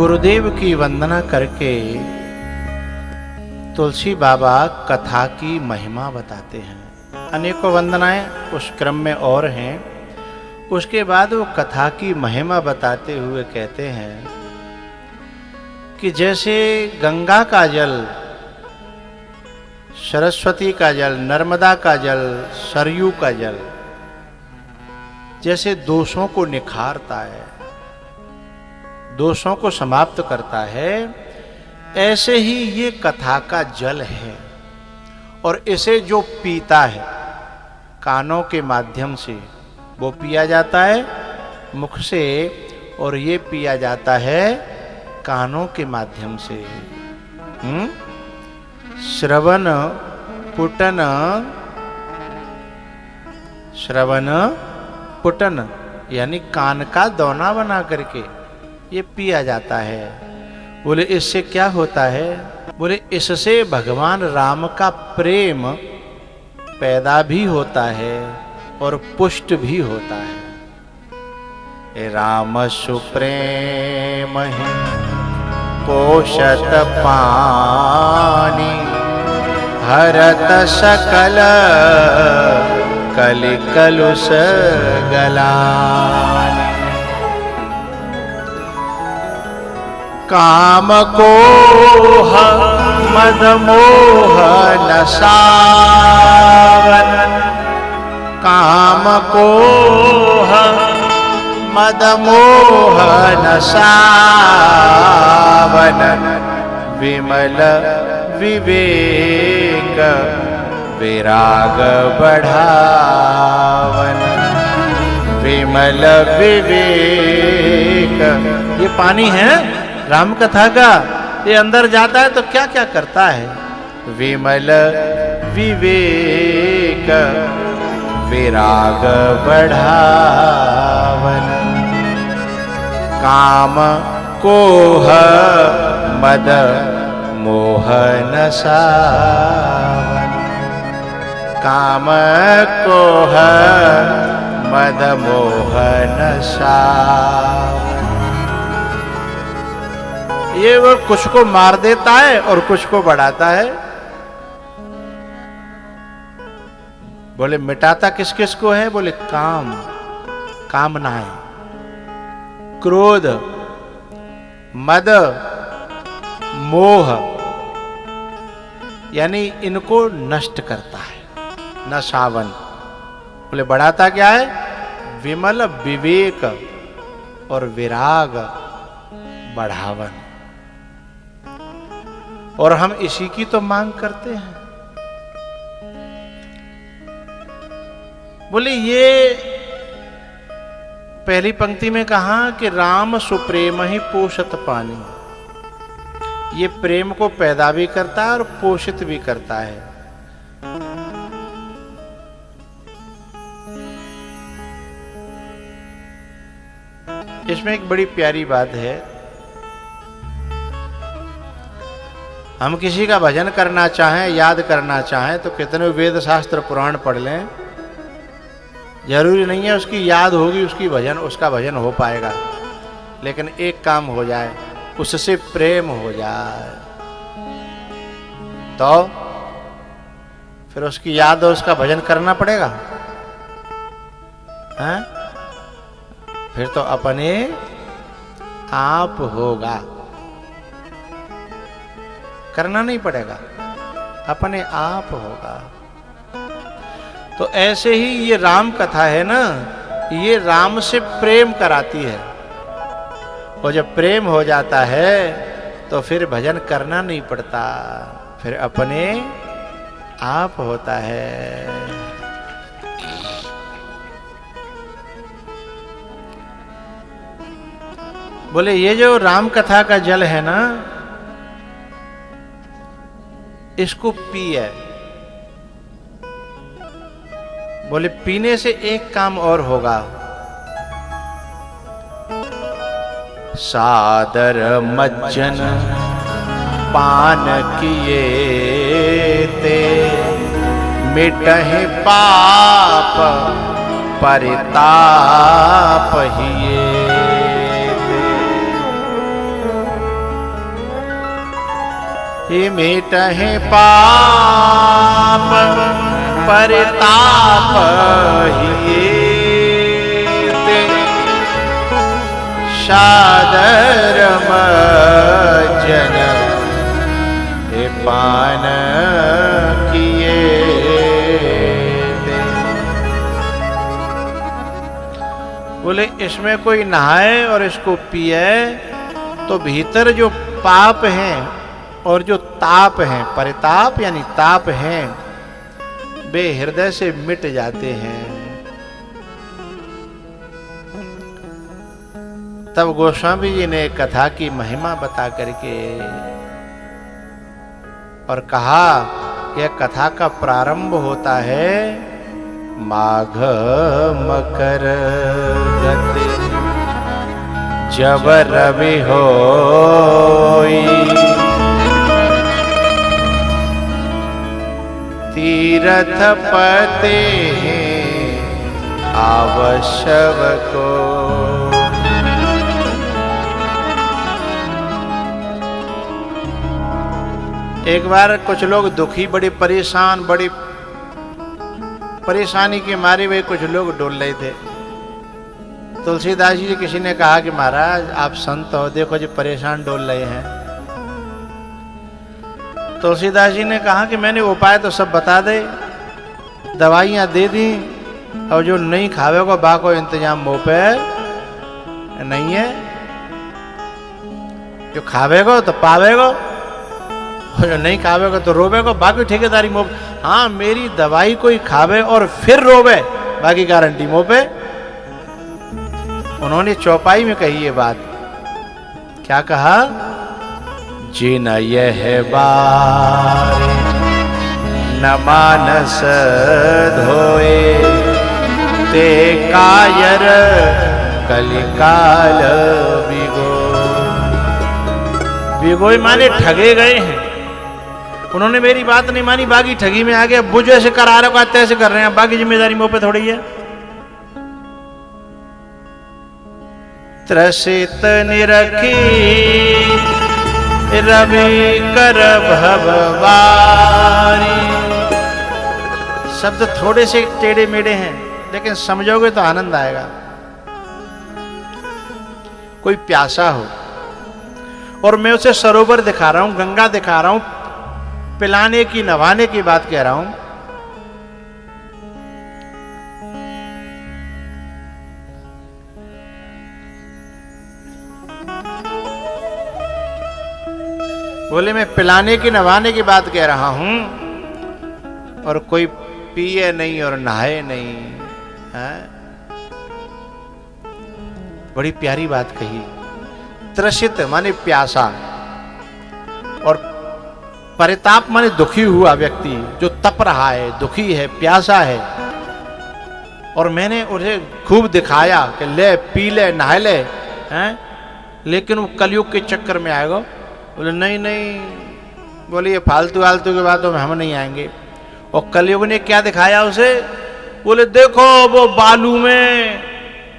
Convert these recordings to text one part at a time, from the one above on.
गुरुदेव की वंदना करके तुलसी बाबा कथा की महिमा बताते हैं। अनेकों वंदनाएं उस क्रम में और हैं। उसके बाद वो कथा की महिमा बताते हुए कहते हैं कि जैसे गंगा का जल, सरस्वती का जल, नर्मदा का जल, सरयू का जल जैसे दोषों को निखारता है, दोषों को समाप्त करता है, ऐसे ही ये कथा का जल है। और इसे जो पीता है कानों के माध्यम से वो पिया जाता है मुख से, और ये पिया जाता है कानों के माध्यम से। श्रवण पुटन, श्रवण पुटन यानी कान का दौना बना करके ये पिया जाता है। बोले इससे क्या होता है? बोले इससे भगवान राम का प्रेम पैदा भी होता है और पुष्ट भी होता है। राम सुप्रेम है पोषत पानी, हरत सकल कलि कलुष गलानि। काम को मद मोह नसावन, काम को मद मोह नसावन, विमल विवेक विराग बढ़ावन। विमल विवेक, ये पानी है राम कथा का, ये अंदर जाता है तो क्या क्या करता है? विमल विवेक विराग बढ़ावन, काम कोह मद मोह नसावन। काम कोह मद मोह नसावन। ये वो कुछ को मार देता है और कुछ को बढ़ाता है। बोले मिटाता किस किस को है? बोले काम, कामनाएं, क्रोध, मद, मोह, यानी इनको नष्ट करता है। नसावन बोले बढ़ाता क्या है? विमल विवेक और विराग बढ़ावन। और हम इसी की तो मांग करते हैं। बोले ये पहली पंक्ति में कहा कि राम सुप्रेम ही पोषत पानी, ये प्रेम को पैदा भी करता है और पोषित भी करता है। इसमें एक बड़ी प्यारी बात है। हम किसी का भजन करना चाहें, याद करना चाहें तो कितने वेद शास्त्र पुराण पढ़ लें, जरूरी नहीं है उसकी याद होगी, उसका भजन हो पाएगा। लेकिन एक काम हो जाए, उससे प्रेम हो जाए तो फिर उसकी याद और उसका भजन करना पड़ेगा। हैं? फिर तो अपने आप होगा, करना नहीं पड़ेगा, अपने आप होगा। तो ऐसे ही ये राम कथा है ना, ये राम से प्रेम कराती है। और जब प्रेम हो जाता है तो फिर भजन करना नहीं पड़ता, फिर अपने आप होता है। बोले ये जो राम कथा का जल है ना, इसको पिए। बोले पीने से एक काम और होगा। सादर मज्जन पान किए ते, मिटहि पाप परिताप हिए ते। ये मिटहि पाप परिताप हिये सादर मज्जन हे पान किए। बोले इसमें कोई नहाए और इसको पिए तो भीतर जो पाप हैं और जो ताप हैं, परिताप यानी ताप हैं, वे हृदय से मिट जाते हैं। तब गोस्वामी जी ने कथा की महिमा बता करके और कहा कि कथा का प्रारंभ होता है माघ मकर गते जब रवि होई तीरथ पते आवश्यक को। एक बार कुछ लोग दुखी, बड़े परेशान, बड़ी परेशानी के मारे हुए कुछ लोग डोल रहे थे। तुलसीदास जी किसी ने कहा कि महाराज आप संत हो, देखो जो परेशान डोल रहे हैं। तुलसीदास जी ने कहा कि मैंने उपाय तो सब बता दे, दवाइयां दे दी, और जो नहीं खावेगा बा को इंतजाम मुंह पे नहीं है। जो खावेगा तो पावेगा, और जो नहीं खावेगा तो रोवेगा, बाकी ठेकेदारी मुंह। हाँ, मेरी दवाई कोई खावे और फिर रोवे, बाकी गारंटी मुंह पे। उन्होंने चौपाई में कही ये बात। क्या कहा? जिन यह बार न मानस धोए ते कायर कलिकाल बिगो। बिगोई माने ठगे गए हैं। उन्होंने मेरी बात नहीं मानी, बाकी ठगी में आ गया। वो जैसे करा रहे हो तैसे कर रहे हैं, बाकी जिम्मेदारी मुंह पे थोड़ी है। त्रसित निरखी रवि कर भववारी। शब्द थोड़े से टेढ़े मेढ़े हैं, लेकिन समझोगे तो आनंद आएगा। कोई प्यासा हो और मैं उसे सरोवर दिखा रहा हूं, गंगा दिखा रहा हूं, पिलाने की, नवाने की बात कह रहा हूं। बोले मैं पिलाने की, नवाने की बात कह रहा हूं, और कोई पिए नहीं और नहाए नहीं है। बड़ी प्यारी बात कही। त्रसित माने प्यासा, और परिताप माने दुखी हुआ व्यक्ति, जो तप रहा है, दुखी है, प्यासा है। और मैंने उसे खूब दिखाया कि ले पी ले, नहा ले, हैं? लेकिन वो कलयुग के चक्कर में आएगा। बोले नहीं नहीं, बोले ये फालतू फालतू की बातों में हम नहीं आएंगे। और कलयुग ने क्या दिखाया उसे? बोले देखो वो बालू में,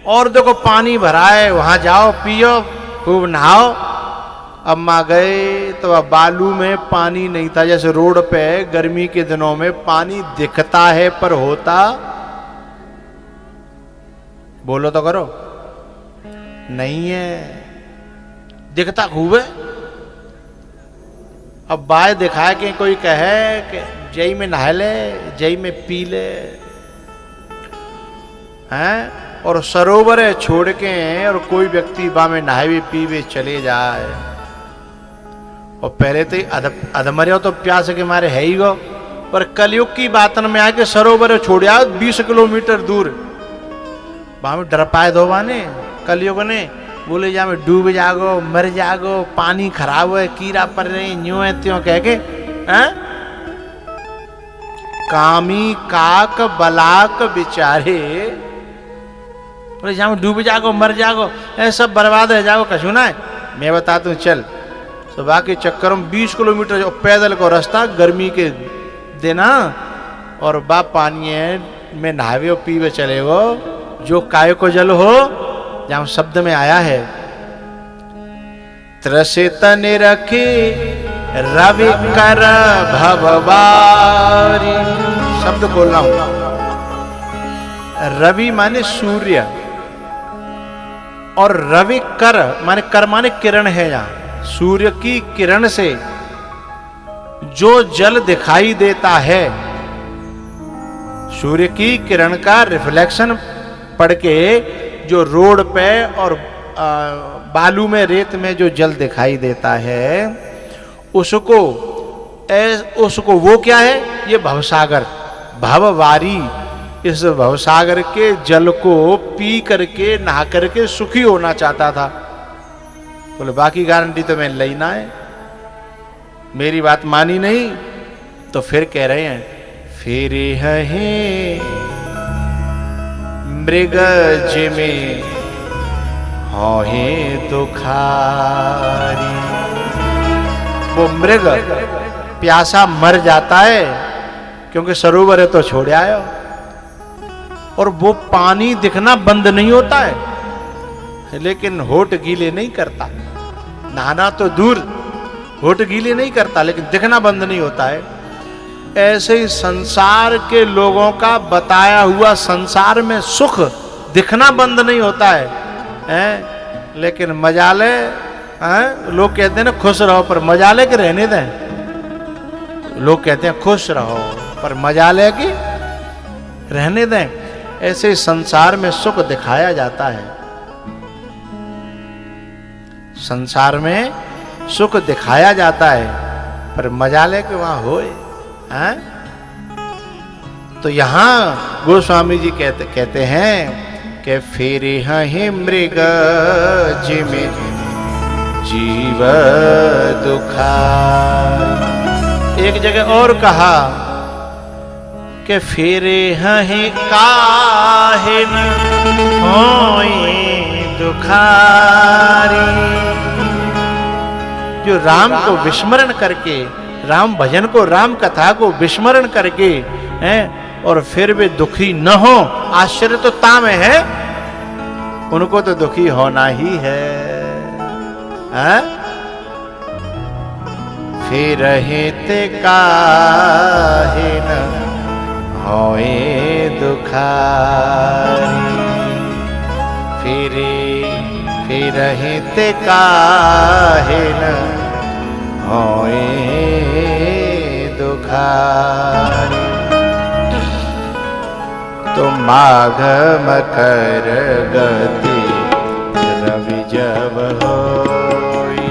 और देखो पानी भरा है, वहां जाओ, पियो, खूब नहाओ। अम्मा गए तो अब बालू में पानी नहीं था। जैसे रोड पे गर्मी के दिनों में पानी दिखता है पर होता, बोलो तो करो, नहीं है। दिखता खूब है। अब बाय दिखाए कि कोई कहे कि जई में नहा ले, जई में पी ले, हैं? और सरोवर है छोड़ के, और कोई व्यक्ति बा में नहावे पीवे चले जाए। और पहले तो अधमर्यो तो प्यास के मारे है ही गो, पर कलयुग की बातन में आके सरोवर छोड़ आओ 20 किलोमीटर दूर। वहां में डर पाए दो बाने कलयुग ने। बोले जा में डूब जागो, मर जागो, पानी खराब है, कीड़ा पड़ रहे, न्यू है त्यों कह के, हैं? कामी काक बलाक बिचारे। बोले जा में डूब जागो, मर जागो, ऐसा सब बर्बाद है जागो, कछू ना है। मैं बता तू चल। सुबह के चक्कर में 20 किलोमीटर जो पैदल को रास्ता, गर्मी के देना, और बाप पानी में नहावे और पीवे चले वो, जो काय को जल हो, जहां शब्द में आया है त्रसित निरखी रवि कर भववारी, शब्द बोल रहा हूं। रवि माने सूर्य और रवि कर माने किरण है। यहां सूर्य की किरण से जो जल दिखाई देता है, सूर्य की किरण का रिफ्लेक्शन पड़ के जो रोड पे और बालू में, रेत में जो जल दिखाई देता है, उसको वो क्या है? ये भवसागर, भववारी। इस भवसागर के जल को पी करके, नहा करके सुखी होना चाहता था। बोले बाकी गारंटी तो मैं लेना है, मेरी बात मानी नहीं। तो फिर कह रहे हैं फिर है मृग जिमे होए दुखारी। वो मृग प्यासा मर जाता है क्योंकि सरोवर है तो छोड़ आयो, और वो पानी दिखना बंद नहीं होता है, लेकिन होठ गीले नहीं करता। नहाना तो दूर, होठ गीले नहीं करता, लेकिन दिखना बंद नहीं होता है। ऐसे ही संसार के लोगों का बताया हुआ संसार में सुख दिखना बंद नहीं होता है, लेकिन मजा ले। लोग कहते हैं ना खुश रहो, पर मजा ले के रहने दें। लोग कहते हैं खुश रहो पर मजा ले के रहने दें। ऐसे ही संसार में सुख दिखाया जाता है, संसार में सुख दिखाया जाता है, पर मजा ले के वहां होए। तो यहां गोस्वामी जी कहते हैं कि फिर है मृग जिमे जीव दुखारी। एक जगह और कहा कि फिर है काहे न होए दुखारी। जो राम को विस्मरण करके, राम भजन को, राम कथा को विस्मरण करके हैं और फिर वे दुखी न हो, आश्चर्य तो ताम है, उनको तो दुखी होना ही है। फिर हेते काहे न होए दुखारी। फिर हेते काहे न होए दुखारी। तो माघ मकर गति रवि जब होई।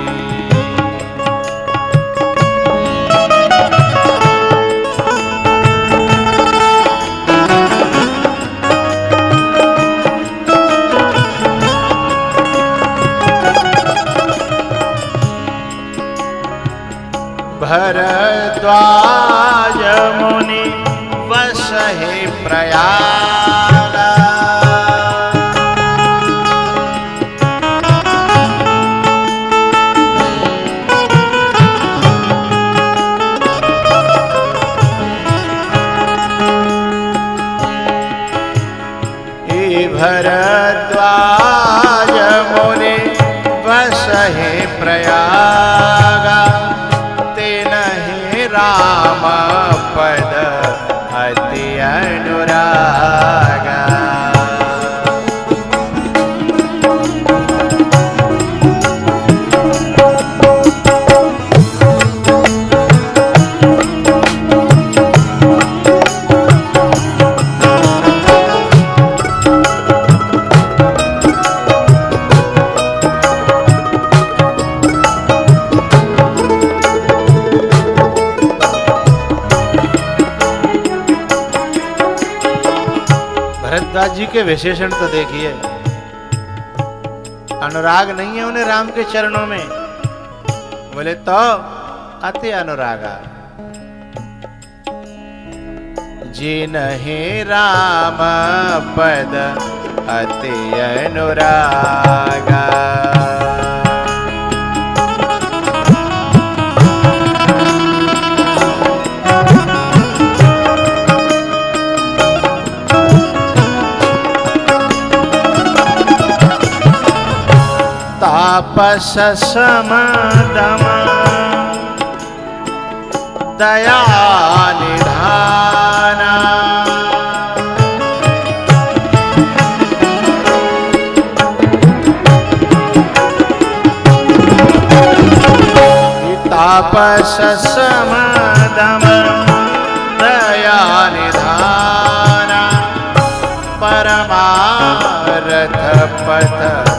भरद्वाज मुनि वसहे प्रयाग। भरद्वाज मुनि वसहे प्रयाग। राम पद अति अनुरागा। भरद्वाज जी के विशेषण तो देखिए, अनुराग नहीं है उन्हें राम के चरणों में, बोले तो अति अनुरागा। जिन्हि राम पद अति अनुरागा। तापस समदम दया निधाना। तापस समदम दया निधाना, परमारथ पथ